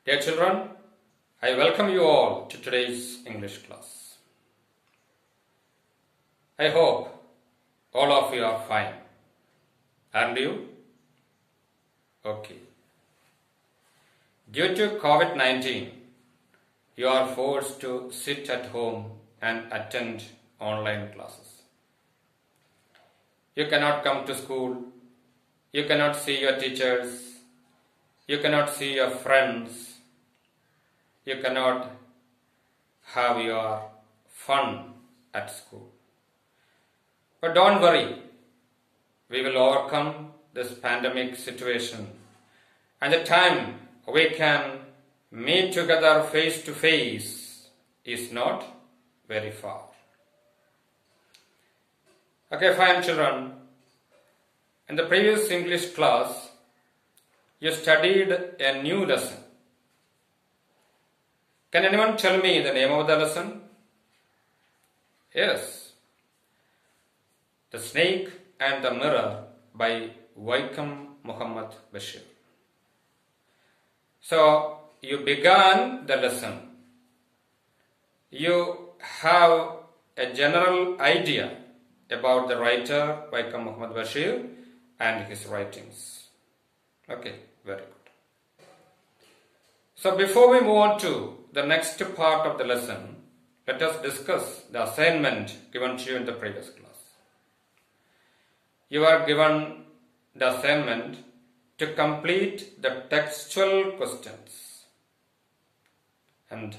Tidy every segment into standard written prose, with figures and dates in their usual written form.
Dear children, I welcome you all to today's English class. I hope all of you are fine. And you? Okay. Due to COVID-19, you are forced to sit at home and attend online classes. You cannot come to school. You cannot see your teachers. You cannot see your friends. You cannot have your fun at school. But don't worry, we will overcome this pandemic situation, and the time we can meet together face to face is not very far. Okay, fine children. In the previous English class, you studied a new lesson. Can anyone tell me the name of the lesson? Yes. The Snake and the Mirror by Muhammad Bashir. So, you began the lesson. You have a general idea about the writer Muhammad Bashir and his writings. Okay, very good. So, before we move on to the next part of the lesson, let us discuss the assignment given to you in the previous class. You are given the assignment to complete the textual questions. And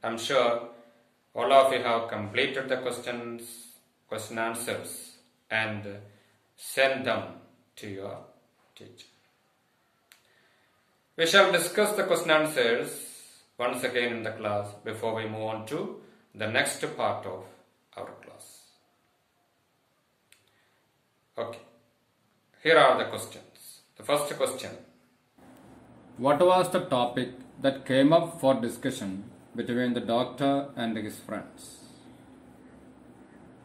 I'm sure all of you have completed the question answers and sent them to your teacher. We shall discuss the question answers once again in the class before we move on to the next part of our class. Okay, here are the questions. The first question. What was the topic that came up for discussion between the doctor and his friends?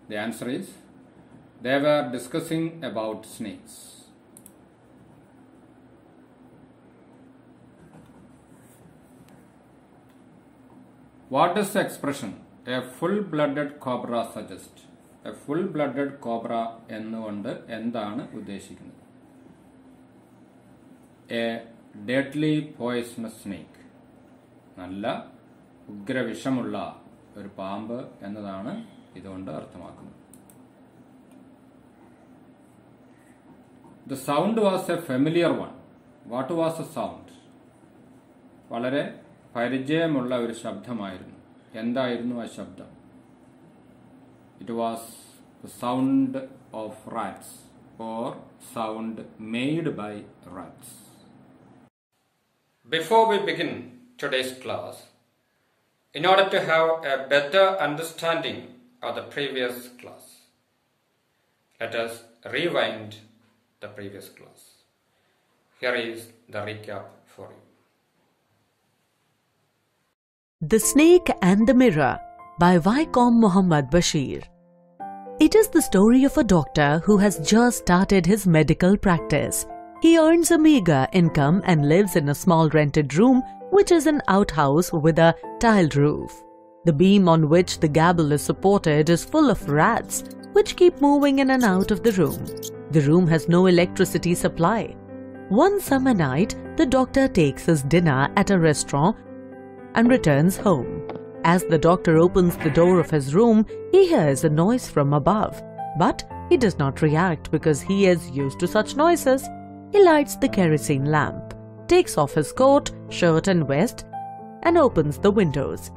The answer is, they were discussing about snakes. What does the expression a full-blooded cobra suggest? A full-blooded cobra എന്നുകൊണ്ട് എന്താണ് ഉദ്ദേശിക്കുന്നത്? A deadly poisonous snake. നല്ല ഉഗ്രവിഷമുള്ള ഒരു പാമ്പ് എന്നതാണ് ഇതുകൊണ്ട് അർത്ഥമാക്കുന്നത്. The sound was a familiar one. What was the sound? വളരെ പരിചയമുള്ള ഒരു ശബ്ദമായിരുന്നു. എന്തായിരുന്നു ആ ശബ്ദം? It was the sound of rats or sound made by rats. Before we begin today's class, in order to have a better understanding of the previous class, let us rewind the previous class. Here is the recap for you. The Snake and the Mirror by Muhammad Bashir. It is the story of a doctor who has just started his medical practice. He earns a meager income and lives in a small rented room which is an outhouse with a tiled roof. The beam on which the gable is supported is full of rats which keep moving in and out of the room. The room has no electricity supply. One summer night, the doctor takes his dinner at a restaurant and returns home. As the doctor opens the door of his room, he hears a noise from above. But he does not react because he is used to such noises. He lights the kerosene lamp, takes off his coat, shirt and vest, and opens the windows.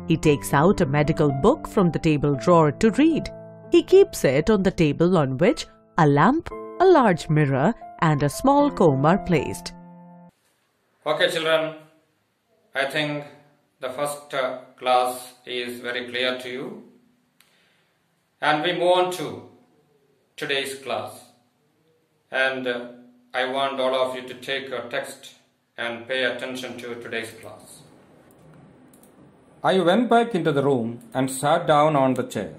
He takes out a medical book from the table drawer to read. He keeps it on the table on which a lamp, a large mirror, and a small comb are placed. Okay, children. I think the first class is very clear to you, and we move on to today's class, and I want all of you to take your text and pay attention to today's class. I went back into the room and sat down on the chair.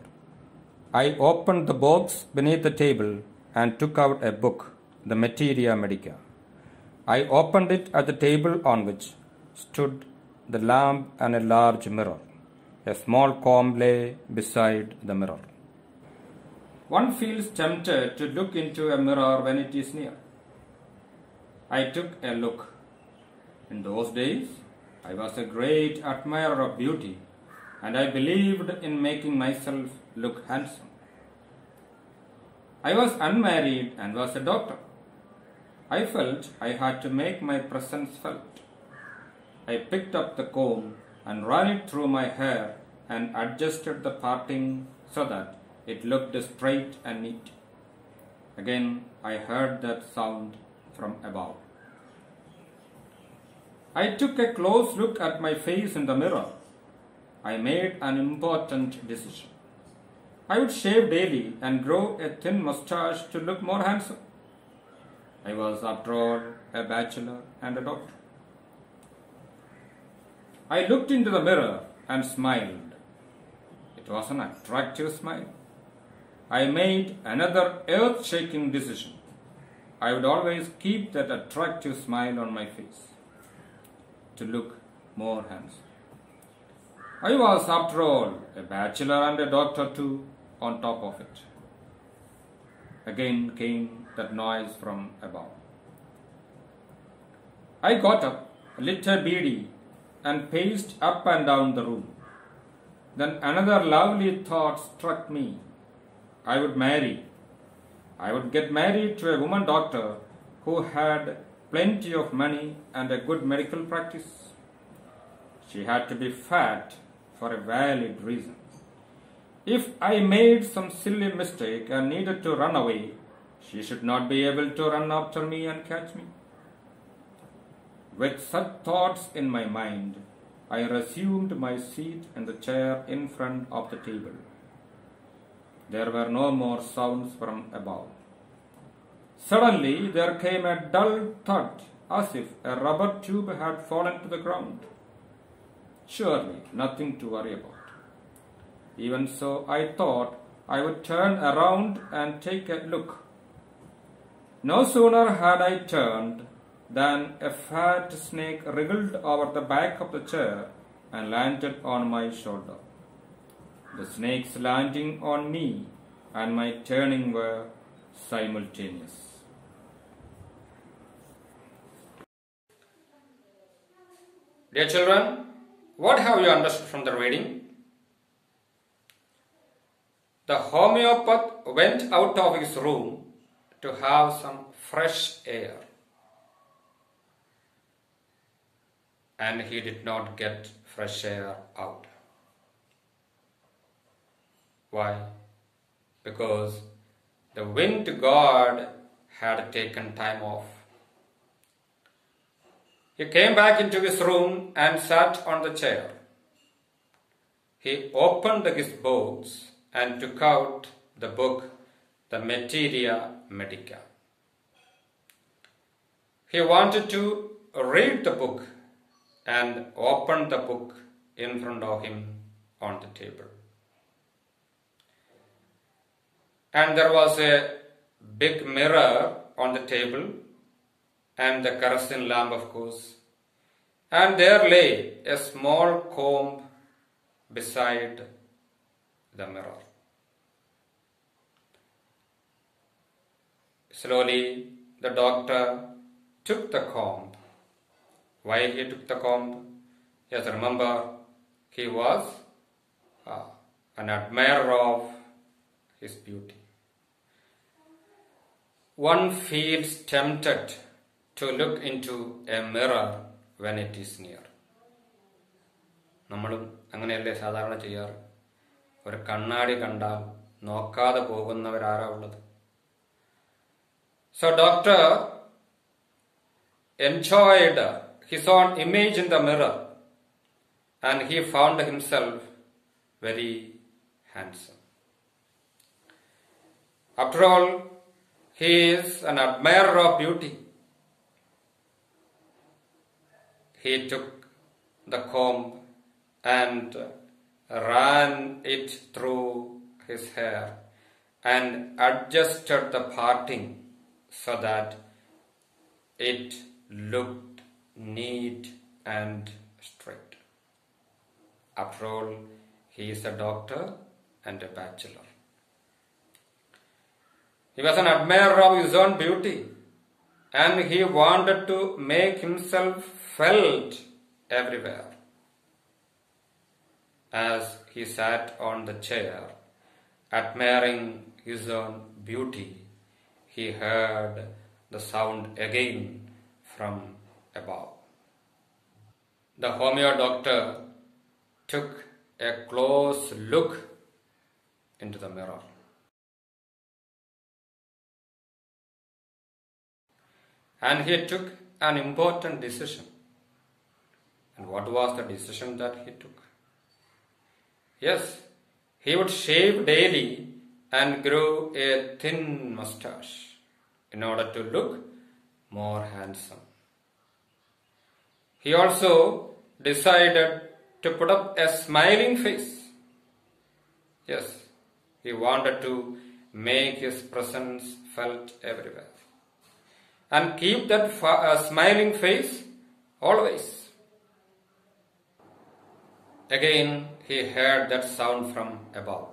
I opened the box beneath the table and took out a book, the Materia Medica. I opened it at the table on which stood the lamp and a large mirror. A small comb lay beside the mirror. One feels tempted to look into a mirror when it is near. I took a look. In those days, I was a great admirer of beauty, and I believed in making myself look handsome. I was unmarried and was a doctor. I felt I had to make my presence felt. I picked up the comb and ran it through my hair and adjusted the parting so that it looked straight and neat. Again, I heard that sound from above. I took a close look at my face in the mirror. I made an important decision. I would shave daily and grow a thin mustache to look more handsome. I was, after all, a bachelor and a doctor. I looked into the mirror and smiled. It was an attractive smile. I made another earth-shaking decision. I would always keep that attractive smile on my face to look more handsome. I was, after all, a bachelor and a doctor too, on top of it. Again came that noise from above. I got up, lit a beedi, and paced up and down the room. Then another lovely thought struck me. I would marry. I would get married to a woman doctor who had plenty of money and a good medical practice. She had to be fat for a valid reason. If I made some silly mistake and needed to run away, she should not be able to run after me and catch me. With such thoughts in my mind, I resumed my seat in the chair in front of the table. There were no more sounds from above. Suddenly there came a dull thud as if a rubber tube had fallen to the ground. Surely nothing to worry about. Even so, I thought I would turn around and take a look. No sooner had I turned than a fat snake wriggled over the back of the chair and landed on my shoulder. The snake's landing on me and my turning were simultaneous. Dear children, what have you understood from the reading? The homeopath went out of his room to have some fresh air. And he did not get fresh air out. Why? Because the wind god had taken time off. He came back into his room and sat on the chair. He opened his books and took out the book, the Materia Medica. He wanted to read the book and opened the book in front of him on the table. And there was a big mirror on the table and the kerosene lamp, of course. And there lay a small comb beside the mirror. Slowly, the doctor took the comb. Why he took the comb? Yes, remember, he was an admirer of his beauty. One feels tempted to look into a mirror when it is near. നമ്മളും അങ്ങനെയല്ലേ സാധാരണ ചെയ്യാറ്. ഒരു കണ്ണാടി കണ്ടാൽ നോക്കാതെ പോകുന്നവരാരാ ഉള്ളത്? So doctor enjoyed his own image in the mirror and he found himself very handsome. After all, he is an admirer of beauty. He took the comb and ran it through his hair and adjusted the parting so that it looked neat and strict. After all, he is a doctor and a bachelor. He was an admirer of his own beauty, and he wanted to make himself felt everywhere. As he sat on the chair, admiring his own beauty, he heard the sound again from above. The homeo doctor took a close look into the mirror. And he took an important decision. And what was the decision that he took? Yes, he would shave daily and grow a thin mustache in order to look more handsome. He also decided to put up a smiling face. Yes, he wanted to make his presence felt everywhere. And keep that smiling face always. Again, he heard that sound from above.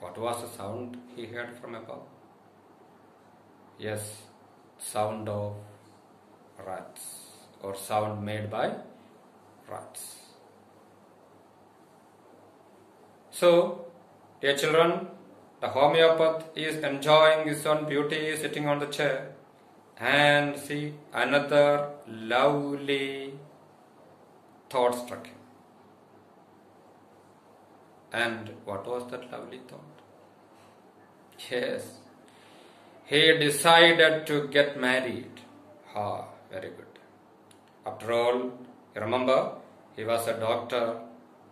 What was the sound he heard from above? Yes, sound of rats, or sound made by rats. So, dear children, the homeopath is enjoying his own beauty sitting on the chair, and see, another lovely thought struck him. And what was that lovely thought? Yes, he decided to get married. Very good. After all, you remember, he was a doctor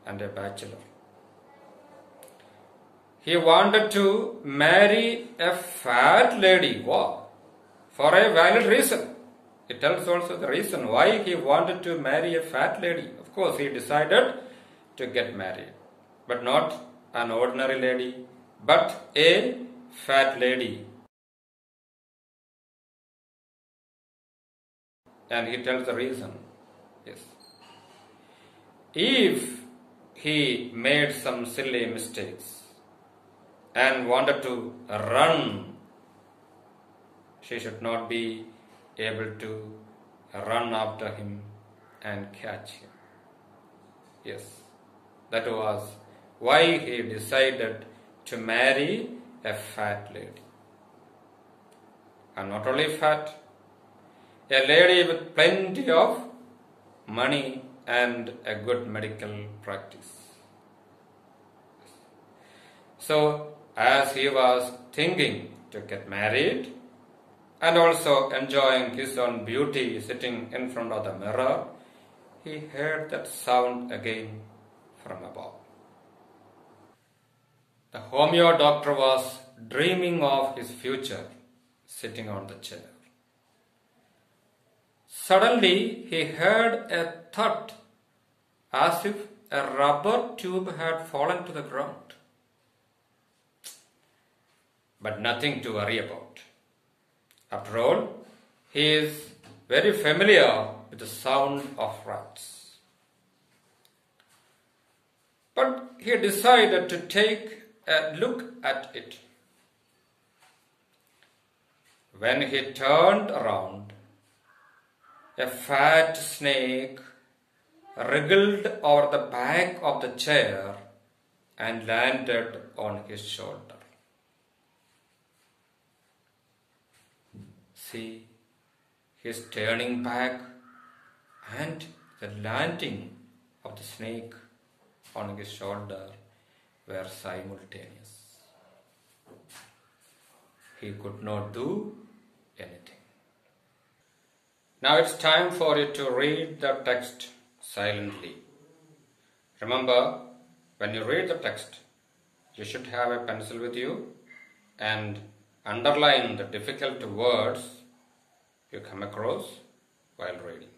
and a bachelor. He wanted to marry a fat lady. Wow! For a valid reason. It tells also the reason why he wanted to marry a fat lady. Of course, he decided to get married. But not an ordinary lady, but a fat lady. And he tells the reason. Yes. If he made some silly mistakes and wanted to run, she should not be able to run after him and catch him. Yes, that was why he decided to marry a fat lady. And not only fat, a lady with plenty of money and a good medical practice. So, as he was thinking to get married and also enjoying his own beauty sitting in front of the mirror, he heard that sound again from above. The homeo doctor was dreaming of his future sitting on the chair. Suddenly he heard a thud as if a rubber tube had fallen to the ground. But nothing to worry about. After all, he is very familiar with the sound of rats. But he decided to take a look at it. When he turned around, a fat snake wriggled over the back of the chair and landed on his shoulder. See, his turning back and the landing of the snake on his shoulder were simultaneous. He could not do anything. Now it's time for you to read the text silently. Remember, when you read the text, you should have a pencil with you and underline the difficult words you come across while reading.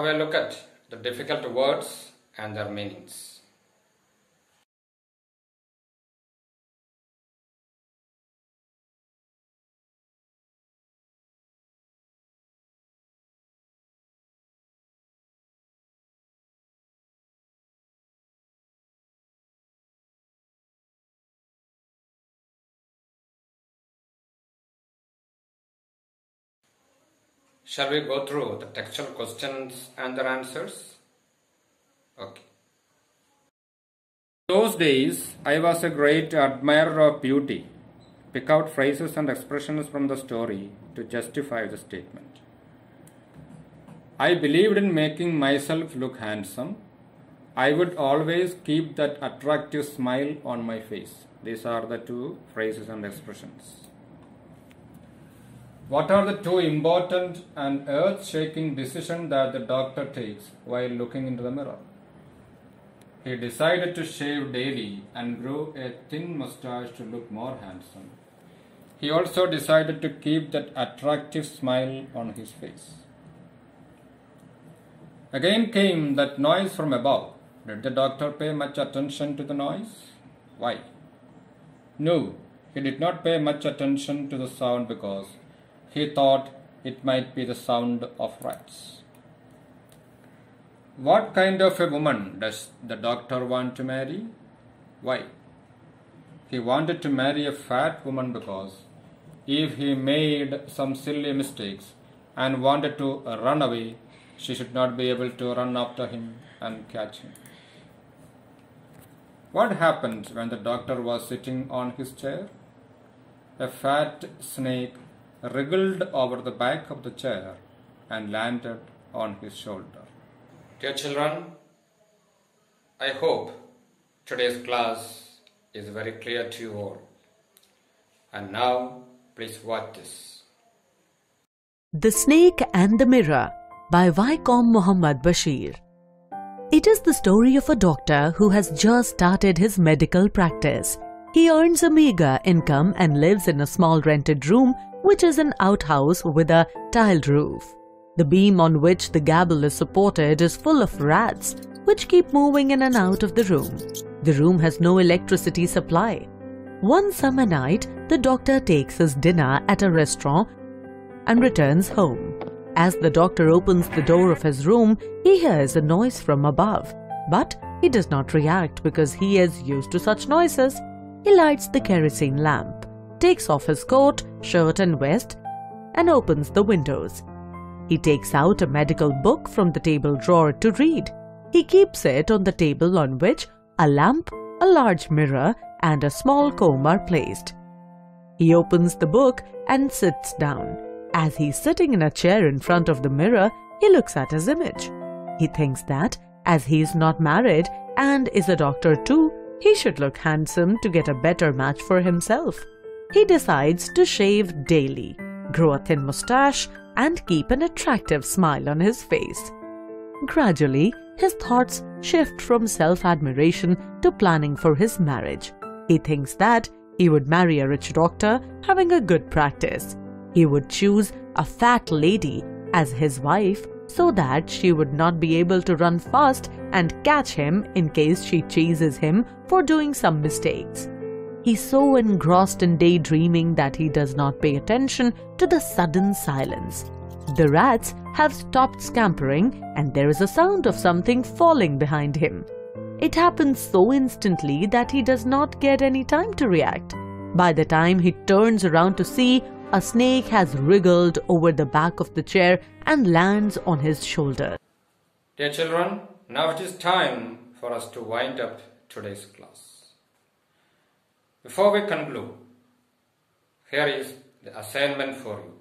have a look at the difficult words and their meanings. Shall we go through the textual questions and their answers? Okay. Those days, I was a great admirer of beauty. Pick out phrases and expressions from the story to justify the statement. I believed in making myself look handsome. I would always keep that attractive smile on my face. These are the two phrases and expressions. What are the two important and earth-shaking decisions that the doctor takes while looking into the mirror? He decided to shave daily and grow a thin mustache to look more handsome. He also decided to keep that attractive smile on his face. Again came that noise from above. Did the doctor pay much attention to the noise? Why? No, he did not pay much attention to the sound because he thought it might be the sound of rats. What kind of a woman does the doctor want to marry? Why? He wanted to marry a fat woman because if he made some silly mistakes and wanted to run away, she should not be able to run after him and catch him. What happened when the doctor was sitting on his chair? A fat snake wriggled over the back of the chair and landed on his shoulder. Dear children, I hope today's class is very clear to you all. And now, please watch this. The Snake and the Mirror by Vaikom Muhammad Bashir. It is the story of a doctor who has just started his medical practice. He earns a meager income and lives in a small rented room, which is an outhouse with a tiled roof. The beam on which the gable is supported is full of rats, which keep moving in and out of the room. The room has no electricity supply. One summer night, the doctor takes his dinner at a restaurant and returns home. As the doctor opens the door of his room, he hears a noise from above. But he does not react because he is used to such noises. He lights the kerosene lamp, takes off his coat, shirt and vest, and opens the windows. He takes out a medical book from the table drawer to read. He keeps it on the table on which a lamp, a large mirror, and a small comb are placed. He opens the book and sits down. As he's sitting in a chair in front of the mirror, he looks at his image. He thinks that, as he is not married and is a doctor too, he should look handsome to get a better match for himself. He decides to shave daily, grow a thin mustache, and keep an attractive smile on his face. Gradually, his thoughts shift from self-admiration to planning for his marriage. He thinks that he would marry a rich doctor having a good practice. He would choose a fat lady as his wife so that she would not be able to run fast and catch him in case she chases him for doing some mistakes. He's so engrossed in daydreaming that he does not pay attention to the sudden silence. The rats have stopped scampering and there is a sound of something falling behind him. It happens so instantly that he does not get any time to react. By the time he turns around to see, a snake has wriggled over the back of the chair and lands on his shoulder. Dear children, now it is time for us to wind up today's class. Before we conclude, here is the assignment for you.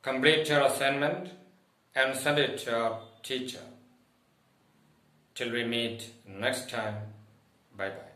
Complete your assignment and send it to your teacher. Till we meet next time, bye-bye.